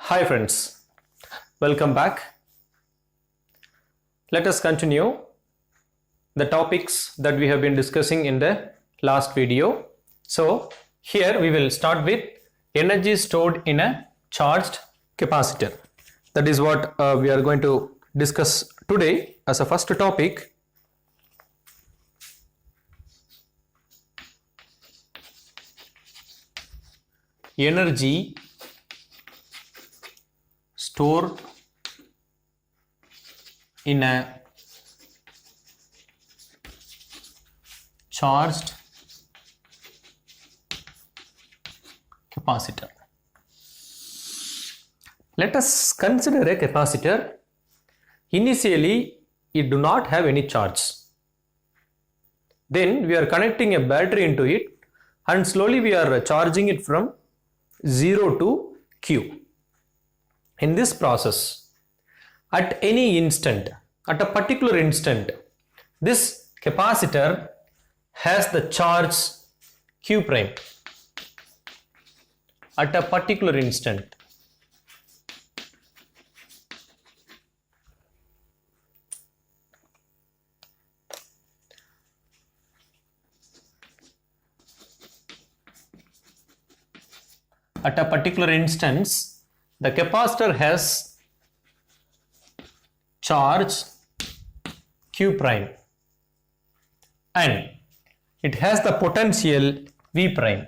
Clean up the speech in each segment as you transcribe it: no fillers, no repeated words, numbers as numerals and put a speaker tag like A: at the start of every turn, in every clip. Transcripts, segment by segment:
A: Hi friends, welcome back. Let us continue the topics that we have been discussing in the last video. So here we will start with energy stored in a charged capacitor. That is what we are going to discuss today as a first topic. Energy stored in a charged capacitor. Let us consider a capacitor. Initially, it do not have any charge. Then we are connecting a battery into it and slowly we are charging it from 0 to Q. In this process, at any instant, at a particular instant, this capacitor has the charge Q prime at a particular instant. At a particular instance, the capacitor has charge Q prime and it has the potential V prime.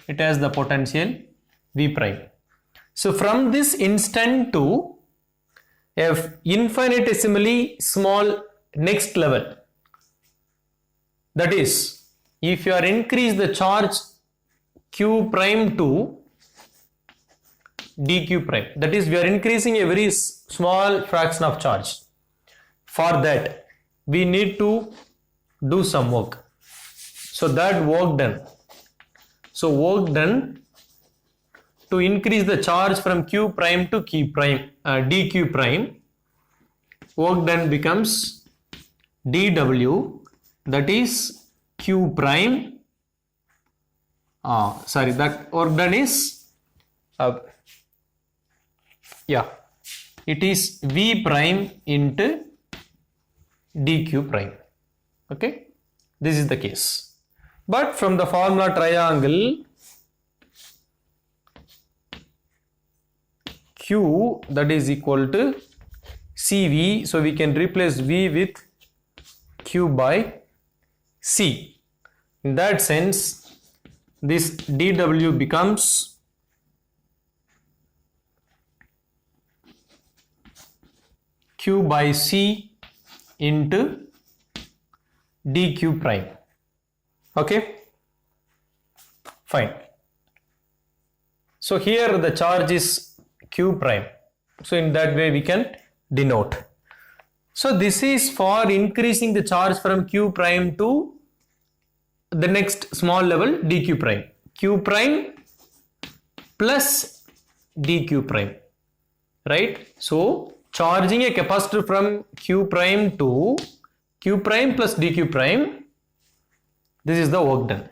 A: It has the potential V prime. So from this instant to a infinitesimally small next level, that is, if you are increase the charge Q prime to dq prime, that is, we are increasing a very small fraction of charge. For that, we need to do some work. So that work done. So work done to increase the charge from Q prime to Q prime, dq prime, work done becomes dw, that is Q prime. That work done is it is V prime into dq prime. Okay, this is the case. But from the formula triangle Q, that is equal to CV, so we can replace V with Q by C. In that sense, this dw becomes Q by C into dq prime. Okay, fine. So here the charge is Q prime. So in that way we can denote. So this is for increasing the charge from Q prime to the next small level dq prime. Q prime plus dq prime, right? So charging a capacitor from Q prime to Q prime plus dq prime, this is the work done.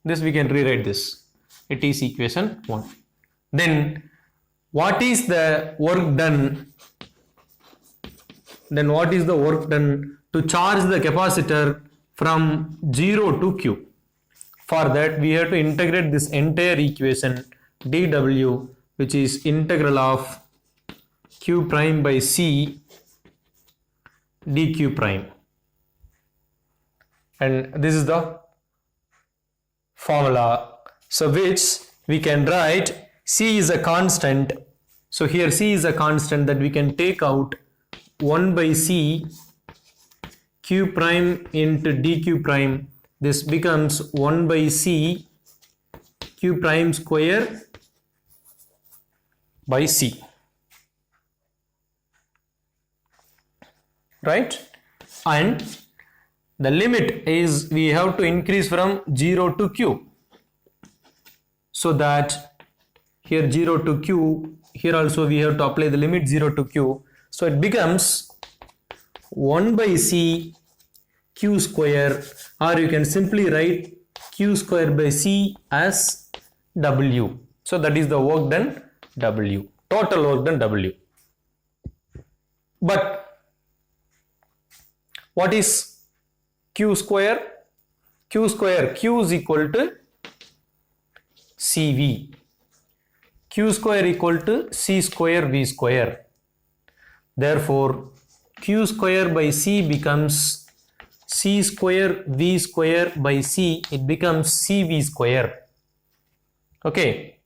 A: This we can rewrite this. It is equation 1. Then what is the work done? Then what is the work done to charge the capacitor from 0 to Q? For that, we have to integrate this entire equation dw, which is integral of Q prime by C dq prime. And this is the formula. So which we can write C is a constant. So here C is a constant that we can take out 1 by C Q prime into dq prime. This becomes 1 by C Q prime square by C. Right? And the limit is we have to increase from 0 to Q. So that here 0 to Q, here also we have to apply the limit 0 to Q. So it becomes 1 by C q square, or you can simply write q square by c as W. So that is the work done W. Total work done W. But what is Q square? Q square, Q is equal to CV. Q square equal to C square V square. Therefore, Q square by C becomes C square V square by C. It becomes CV square. Okay.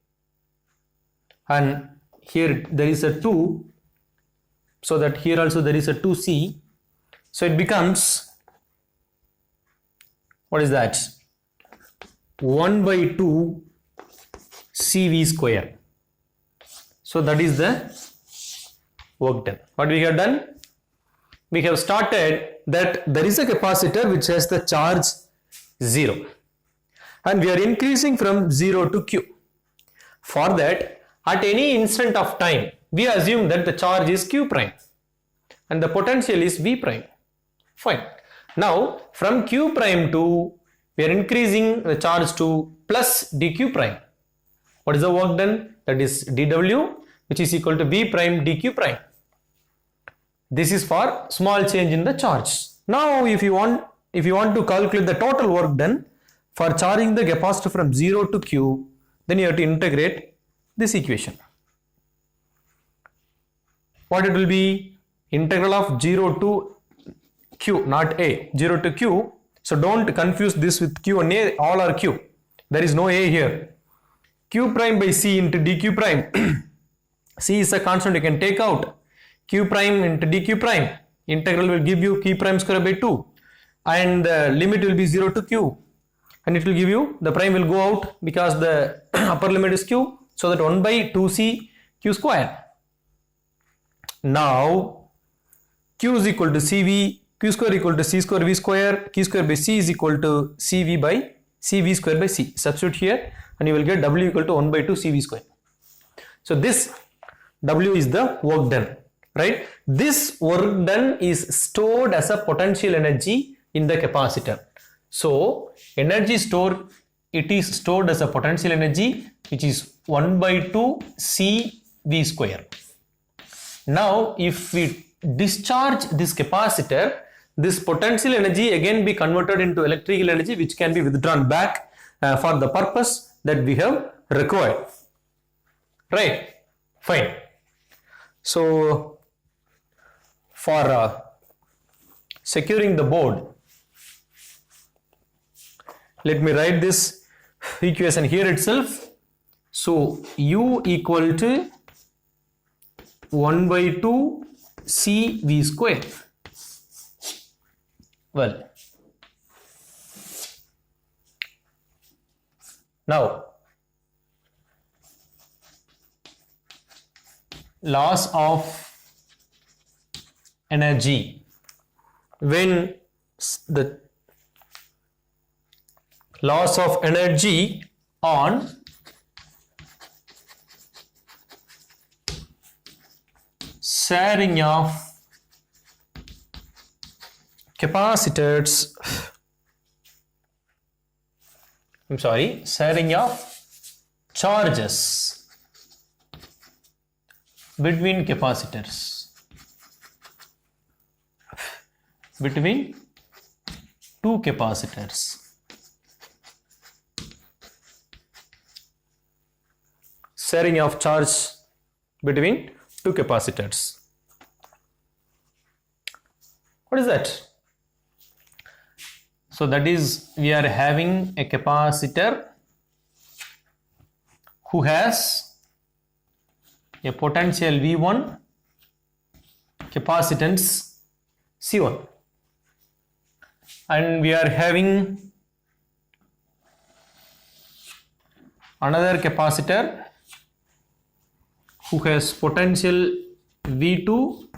A: And here there is a 2. So that here also there is a 2C. So it becomes, what is that? 1 by 2 CV square. So that is the work done. What we have done? We have started that there is a capacitor which has the charge 0. And we are increasing from 0 to Q. For that, at any instant of time, we assume that the charge is Q prime and the potential is V prime. Fine. Now, from Q prime to, we are increasing the charge to plus dQ prime. What is the work done? That is dW, which is equal to V prime dQ prime. This is for small change in the charge. Now, if you want to calculate the total work done for charging the capacitor from 0 to Q, then you have to integrate this equation. What it will be? Integral of 0 to Q, not A, 0 to Q. So don't confuse this with Q and A, all are Q. There is no A here. Q prime by C into dQ prime. C is a constant you can take out. Q prime into dQ prime. Integral will give you Q prime square by 2. And the limit will be 0 to Q. And it will give you, the prime will go out because the upper limit is Q. So that 1 by 2C Q square. Now, Q is equal to CV, Q square equal to C square V square, Q square by C is equal to CV by CV square by C. Substitute here and you will get W equal to 1 by 2 CV square. So this W is the work done, right? This work done is stored as a potential energy in the capacitor. So energy stored, it is stored as a potential energy which is 1 by 2 CV square. Now if we discharge this capacitor, this potential energy again be converted into electrical energy which can be withdrawn back for the purpose that we have required. Right? Fine. So for securing the board, let me write this equation here itself. So U equal to 1 by 2 CV square. Well, now loss of energy, when the loss of energy on sharing of capacitors, sharing of charges between capacitors, between two capacitors. Sharing of charge between two capacitors. What is that? So that is, we are having a capacitor who has a potential V1, capacitance C1, and we are having another capacitor who has potential V2,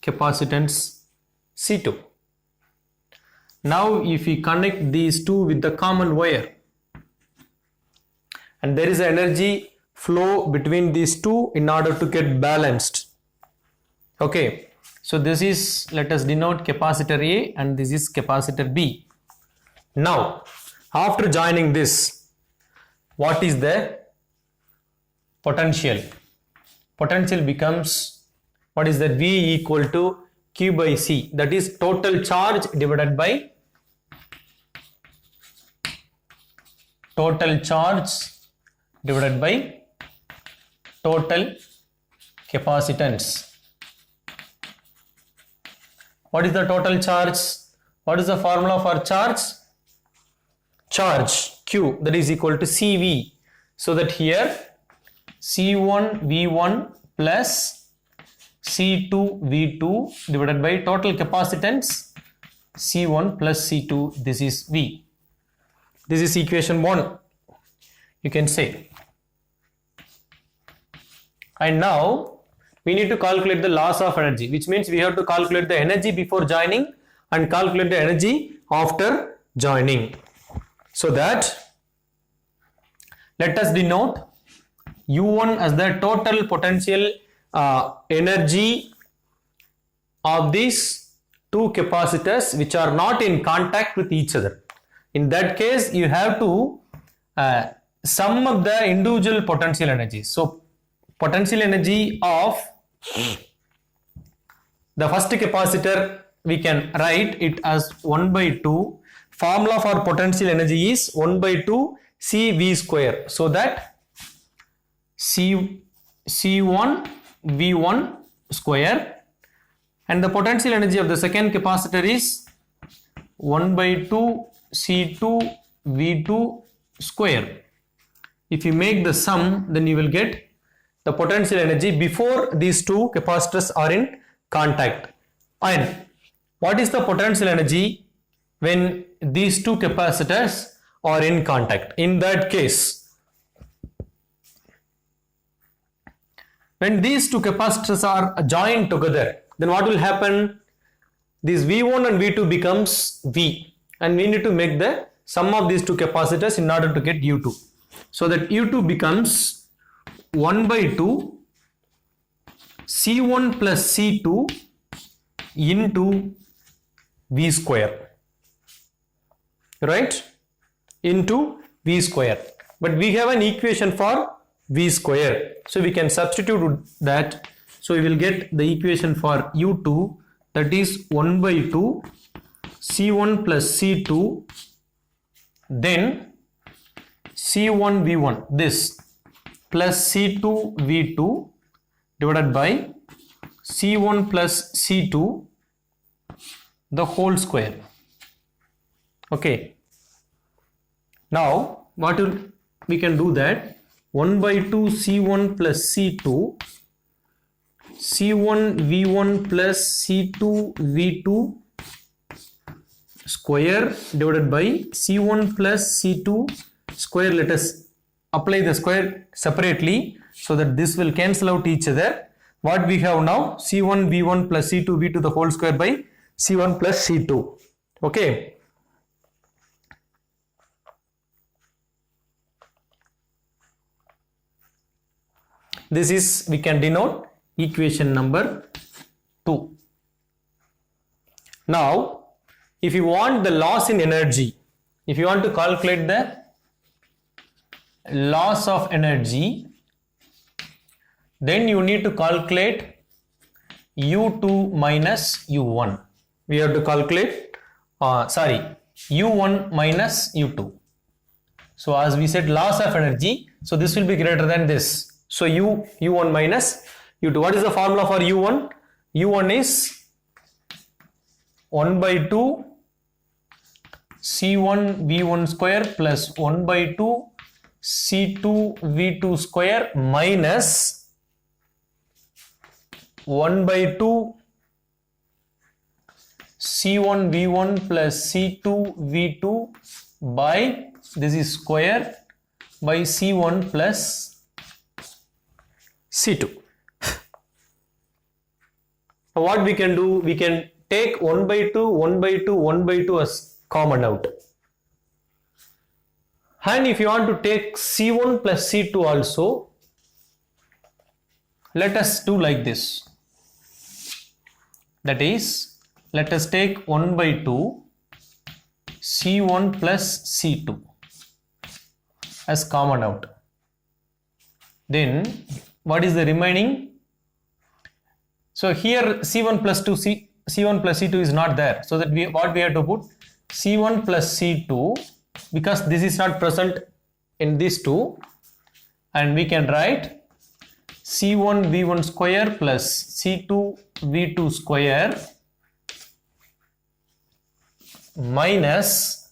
A: capacitance C2. Now if we connect these two with the common wire and there is energy flow between these two in order to get balanced. Okay, so this is, let us denote capacitor A and this is capacitor B. Now after joining this, what is the potential. Potential becomes, what is that? V equal to Q by C, that is total charge divided by total capacitance. What is the total charge? What is the formula for charge? Charge Q, that is equal to CV. So that here C1 V1 plus C2 V2 divided by total capacitance C1 plus C2, this is V. This is equation 1, you can say. And now we need to calculate the loss of energy, which means we have to calculate the energy before joining and calculate the energy after joining. So that, let us denote U1 as the total potential energy of these two capacitors which are not in contact with each other. In that case, you have to sum up the individual potential energies. So potential energy of the first capacitor, we can write it as 1 by 2. Formula for potential energy is 1 by 2 CV square. So that C1 V1 square, and the potential energy of the second capacitor is 1 by 2 C2 V2 square. If you make the sum, then you will get the potential energy before these two capacitors are in contact. And what is the potential energy when these two capacitors are in contact? In that case, when these two capacitors are joined together, then what will happen? This V1 and V2 becomes V, and we need to make the sum of these two capacitors in order to get U2. So that U2 becomes 1 by 2 C1 plus C2 into V square, right? Into V square. But we have an equation for V square, so we can substitute that. So we will get the equation for U2, that is 1 by 2 C1 plus C2, then C1 V1 this plus C2 V2 divided by C1 plus C2 the whole square. Okay, now what we can do that 1 by 2 C1 plus C2 C1 V1 plus C2 V2 square divided by C1 plus C2 square. Let us apply the square separately so that this will cancel out each other. What we have now? C1 V1 plus C2 V2 the whole square by C1 plus C2. Okay. This is, we can denote equation number 2. Now, if you want the loss in energy, if you want to calculate the loss of energy, then you need to calculate U2 minus U1. We have to calculate, U1 minus U2. So as we said, loss of energy, so this will be greater than this. So U1 minus U2. What is the formula for U1? U1 is 1 by 2 C1 V1 square plus 1 by 2 C2 V2 square minus 1 by 2 C1 V1 plus C2 V2 by, this is square, by C1 plus C2. What we can do? We can take 1 by 2, 1 by 2, 1 by 2 as common out. And if you want to take C1 plus C2 also, let us do like this. That is, let us take 1 by 2 C1 plus C2 as common out. then what is the remaining? So here C1 plus 2, C1 plus C2 is not there. So that what we have to put? C1 plus C2, because this is not present in these two, and we can write C1 V1 square plus C2 V2 square minus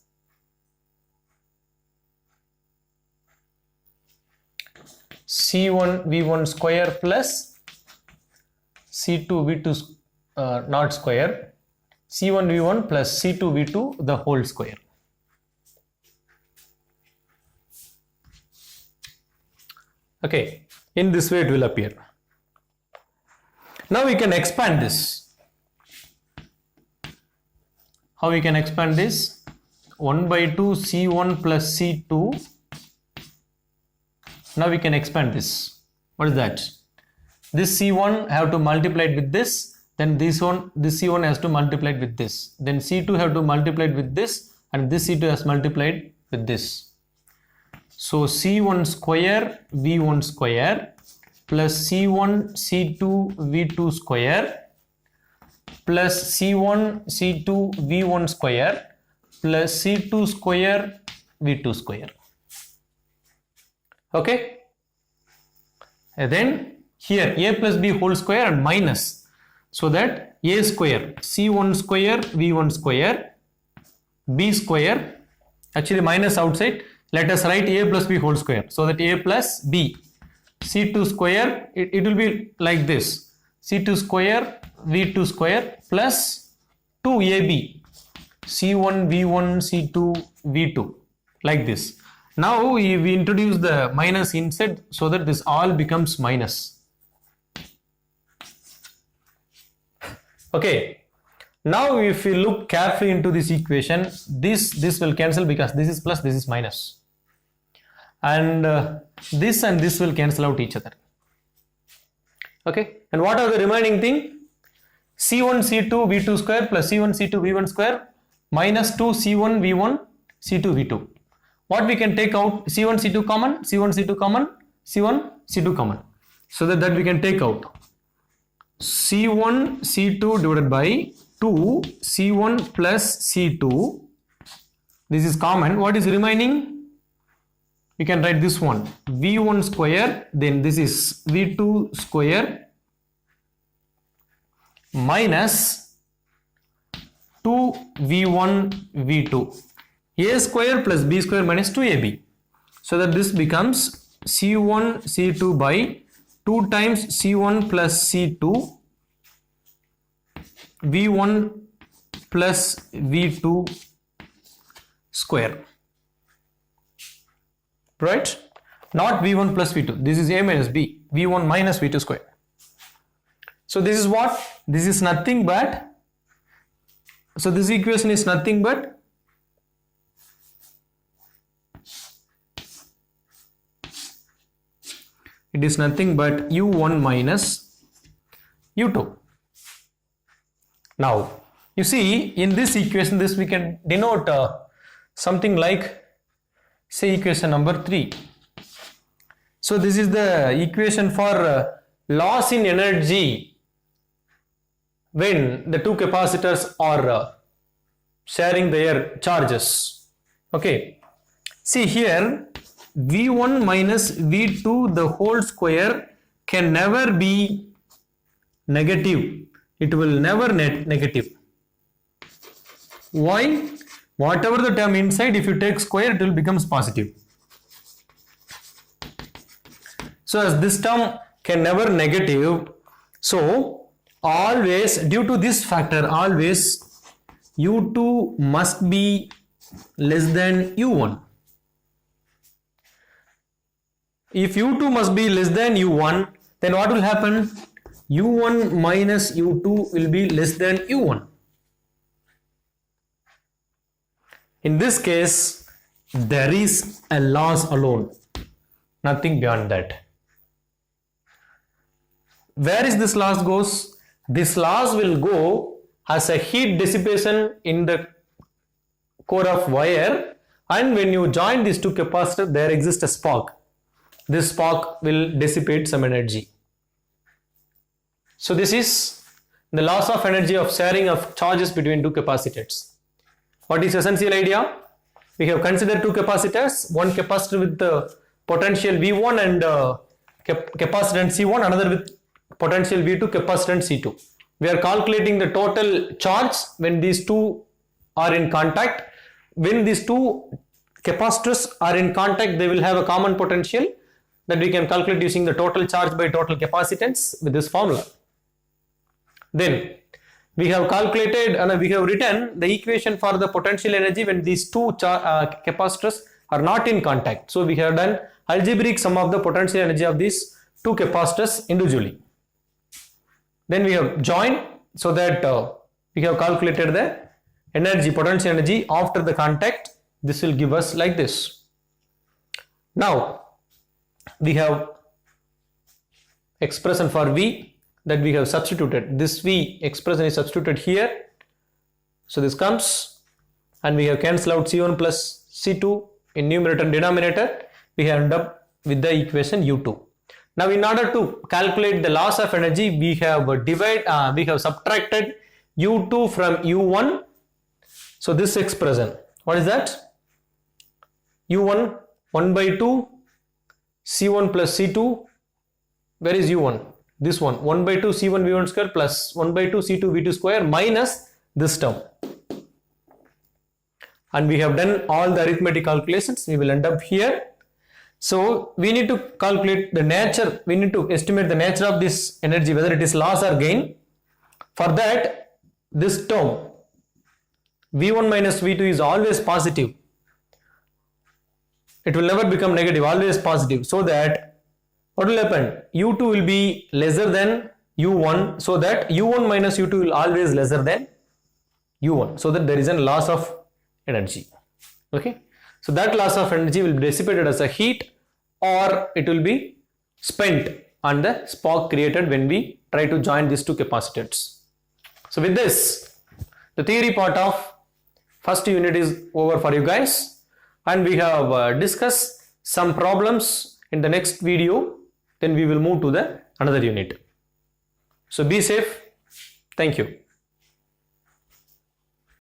A: C1 V1 square plus C2 V2 not square, C1 V1 plus C2 V2 the whole square. Okay, in this way it will appear. Now we can expand this. How we can expand this? 1 by 2 C1 plus C2. Now we can expand this. What is that? This C1 have to multiply it with this, then this C1 has to multiply it with this, then C2 have to multiply it with this, and this C2 has multiplied with this. So C1 square V1 square plus C1 C2 V2 square plus C1 C2 V1 square plus C2 square V2 square. Okay, and then here a plus b whole square and minus, so that a square C1 square V1 square b square, actually minus outside, let us write a plus b whole square, so that a plus b C2 square, it will be like this, C2 square V2 square plus 2ab C1 V1 C2 V2, like this. Now we introduce the minus inside, so that this all becomes minus. Okay, now if we look carefully into this equation, this will cancel because this is plus, this is minus, and this will cancel out each other. Okay, and what are the remaining thing? C1 C2 V2 square plus C1 C2 V1 square minus 2 C1 V1 C2 V2. What we can take out? C1 C2 common, C1 C2 common, C1 C2 common, so that we can take out C1 C2 divided by 2 C1 plus C2. This is common. What is remaining? We can write this one, V1 square, then this is V2 square minus 2 V1 V2. A square plus b square minus 2ab, so that this becomes C1 C2 by 2 times C1 plus C2 V1 plus V2 square, right? Not V1 plus V2, this is a minus b, V1 minus V2 square. So this is what? This is nothing but, so this equation is nothing but it is nothing but u1 minus u2. Now you see in this equation, this we can denote something like, say, equation number 3. So this is the equation for loss in energy when the two capacitors are sharing their charges. Okay, see here, V1 minus V2 the whole square can never be negative. It will never net negative. Why? Whatever the term inside, if you take square, it will becomes positive. So as this term can never negative, so always, due to this factor, always U2 must be less than U1. If U2 must be less than U1, then what will happen? U1 minus U2 will be less than U1. In this case, there is a loss alone, nothing beyond that. Where is this loss goes? This loss will go as a heat dissipation in the core of wire, and when you join these two capacitors, there exists a spark. this spark will dissipate some energy. So this is the loss of energy of sharing of charges between two capacitors. What is essential idea? We have considered two capacitors, one capacitor with the potential V1 and capacitance C1, another with potential V2, capacitance C2. We are calculating the total charge when these two are in contact. When these two capacitors are in contact, they will have a common potential that we can calculate using the total charge by total capacitance with this formula. Then we have calculated and we have written the equation for the potential energy when these two capacitors are not in contact. So we have done algebraic sum of the potential energy of these two capacitors individually. Then we have joined so that we have calculated the energy, potential energy after the contact. This will give us like this. Now we have expression for V that we have substituted. This V expression is substituted here. So this comes and we have cancelled out C1 plus C2 in numerator and denominator. We have ended up with the equation U2. Now in order to calculate the loss of energy, we have subtracted U2 from U1. So this expression, what is that? U1 1 by 2 C1 plus C2. Where is U1? This one, 1 by 2 C1 V1 square plus 1 by 2 C2 V2 square minus this term. And we have done all the arithmetic calculations. We will end up here. So we need to calculate the nature, we need to estimate the nature of this energy, whether it is loss or gain. For that, this term V1 minus V2 is always positive. It will never become negative, always positive. So that what will happen? U2 will be lesser than U1, so that U1 minus U2 will always lesser than U1, so that there is a loss of energy. Okay, so that loss of energy will be dissipated as a heat, or it will be spent on the spark created when we try to join these two capacitors. So with this, the theory part of first unit is over for you guys, and we have discussed some problems in the next video. Then we will move to the another unit. So be safe. Thank you.